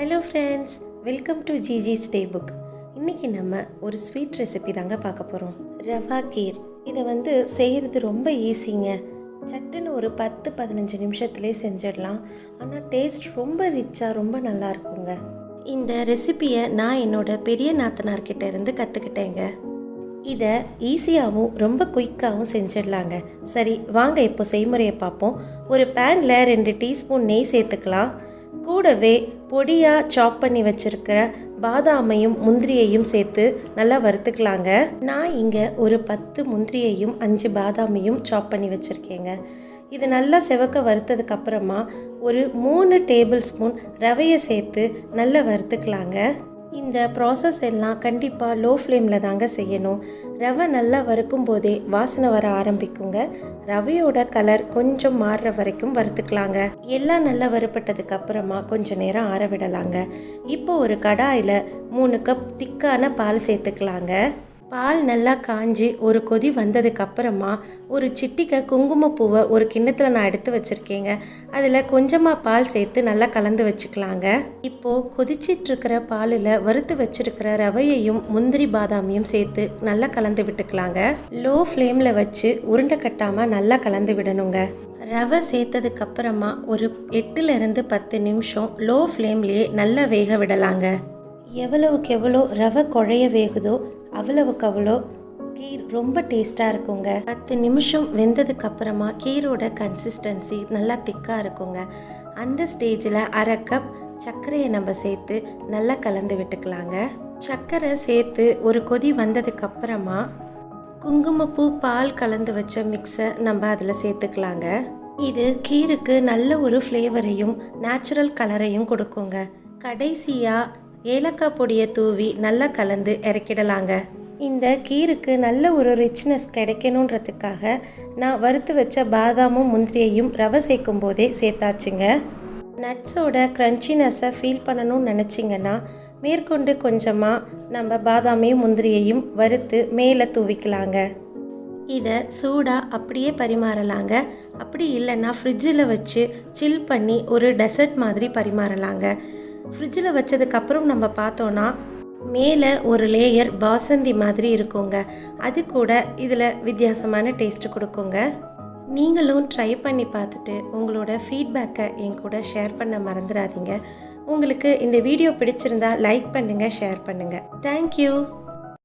Hello friends, welcome to GG's day book. இன்றைக்கி நம்ம ஒரு ஸ்வீட் ரெசிபி தாங்க பார்க்க போகிறோம். ரவா கீர். இதை செய்கிறது ரொம்ப ஈஸிங்க. சட்டுன்னு ஒரு 10-15 நிமிஷத்துலேயே செஞ்சிடலாம். ஆனால் டேஸ்ட் ரொம்ப ரிச்சாக ரொம்ப நல்லா இருக்குங்க. இந்த ரெசிப்பியை நான் என்னோட பெரிய நாத்தனார்கிட்ட இருந்து கற்றுக்கிட்டேங்க. இதை ஈஸியாகவும் ரொம்ப குயிக்காகவும் செஞ்சிடலாங்க. சரி வாங்க இப்போ செய்முறையை பார்ப்போம். ஒரு பேனில் 2 டீஸ்பூன் நெய் சேர்த்துக்கலாம். கூடவே பொடியாக சாப் பண்ணி வச்சுருக்கிற பாதாமையும் முந்திரியையும் சேர்த்து நல்லா வறுத்துக்கலாங்க. நான் இங்கே ஒரு 10 முந்திரியையும் 5 பாதாமையும் சாப் பண்ணி வச்சுருக்கேங்க. இது நல்லா செவக்க வறுத்ததுக்கப்புறமா ஒரு 3 டேபிள் ஸ்பூன் ரவையை சேர்த்து நல்லா வறுத்துக்கலாங்க. இந்த ப்ராசஸ் எல்லாம் கண்டிப்பாக லோ ஃப்ளேமில் தாங்க செய்யணும். ரவை நல்லா வறுக்கும் போதே வாசனை வர ஆரம்பிக்குங்க. ரவையோட கலர் கொஞ்சம் மாறுற வரைக்கும் வறுத்துக்கலாங்க. எல்லாம் நல்லா வறுப்பட்டதுக்கு அப்புறமா கொஞ்சம் நேரம் ஆற விடலாங்க. இப்போ ஒரு கடாயில் 3 கப் திக்கான பால் சேர்த்துக்கலாங்க. பால் நல்லா காஞ்சி ஒரு கொதி வந்ததுக்கப்புறமா ஒரு சிட்டிக்கை குங்குமப்பூவை ஒரு கிண்ணத்தில் நான் எடுத்து வச்சுருக்கேங்க. அதில் கொஞ்சமாக பால் சேர்த்து நல்லா கலந்து வச்சுக்கலாங்க. இப்போது கொதிச்சிட்ருக்கிற பாலில் வறுத்து வச்சுருக்கிற ரவையையும் முந்திரி பாதாமையும் சேர்த்து நல்லா கலந்து விட்டுக்கலாங்க. லோ ஃப்ளேமில் வச்சு உருண்டை கட்டாமல் நல்லா கலந்து விடணுங்க. ரவை சேர்த்ததுக்கப்புறமா ஒரு 8லேருந்து 10 நிமிஷம் லோ ஃப்ளேம்லேயே நல்லா வேக விடலாங்க. எவ்வளவுக்கு எவ்வளோ ரவை குழைய வேகுதோ அவ்வளவுக்கு அவ்வளோ கீர் ரொம்ப டேஸ்ட்டாக இருக்குங்க. 10 நிமிஷம் வெந்ததுக்கு அப்புறமா கீரோட கன்சிஸ்டன்சி நல்லா திக்காக இருக்குங்க. அந்த ஸ்டேஜில் 1/2 கப் சர்க்கரையை நம்ம சேர்த்து நல்லா கலந்து விட்டுக்கலாங்க. சர்க்கரை சேர்த்து ஒரு கொதி வந்ததுக்கு அப்புறமா குங்குமப்பூ பால் கலந்து வச்ச மிக்ஸை நம்ம அதில் சேர்த்துக்கலாங்க. இது கீருக்கு நல்ல ஒரு ஃப்ளேவரையும் நேச்சுரல் கலரையும் கொடுக்குங்க. கடைசியாக ஏலக்காய் பொடியை தூவி நல்லா கலந்து இறக்கிடலாங்க. இந்த கீருக்கு நல்ல ஒரு ரிச்னஸ் கிடைக்கணுன்றதுக்காக நான் வறுத்து வச்ச பாதாமும் முந்திரியையும் ரவை சேர்க்கும் போதே சேர்த்தாச்சுங்க. நட்ஸோட க்ரன்ச்சினஸை ஃபீல் பண்ணணும்னு நினச்சிங்கன்னா மேற்கொண்டு கொஞ்சமாக நம்ம பாதாமையும் முந்திரியையும் வறுத்து மேலே தூவிக்கலாங்க. இதை சூடாக அப்படியே பரிமாறலாங்க. அப்படி இல்லைன்னா ஃப்ரிட்ஜில் வச்சு சில் பண்ணி ஒரு டெசர்ட் மாதிரி பரிமாறலாங்க. ஃப்ரிட்ஜில் வச்சதுக்கப்புறம் நம்ம பார்த்தோன்னா மேலே ஒரு லேயர் பாசந்தி மாதிரி இருக்குங்க. அது கூட இதில் வித்தியாசமான டேஸ்ட்டு கொடுக்குங்க. நீங்களும் ட்ரை பண்ணி பார்த்துட்டு உங்களோட ஃபீட்பேக்கை என் கூட ஷேர் பண்ண மறந்துடாதீங்க. உங்களுக்கு இந்த வீடியோ பிடிச்சிருந்தா லைக் பண்ணுங்கள், ஷேர் பண்ணுங்கள். தேங்க்யூ.